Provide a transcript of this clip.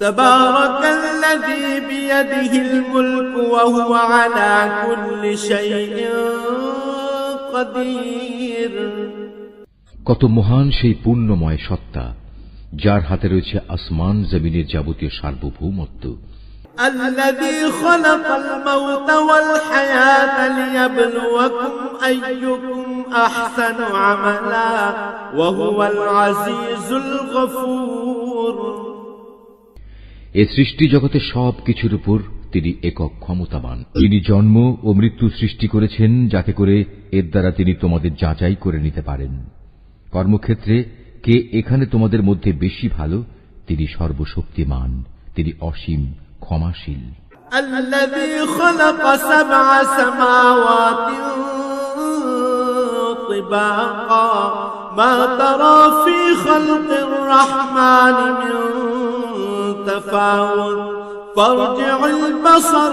تبارك الذي بيده الملك وهو على كل شيء قدير। কত মহান সেই পূর্ণময় সত্তা যার হাতে রয়েছে আসমান জমিনের যাবতীয় সার্বভৌমত্ব। الذي خلق الموت والحياة ليبلوكم أيكم أحسن عملا وهو العزيز الغفور। এ সৃষ্টি জগতের সব কিছুর উপর তিনি একক ক্ষমতাবান। তিনি জন্ম ও মৃত্যু সৃষ্টি করেছেন যাতে করে এর দ্বারা তিনি তোমাদের যাচাই করে নিতে পারেন। কর্মক্ষেত্রে কে এখানে তোমাদের মধ্যে বেশি ভালো, তিনি সর্বশক্তিমান, তিনি অসীম ক্ষমাশীল। الذي خلق 7 سماوات طباقا ما ترى في خلق الرحمن من تفاوت فارجع البصر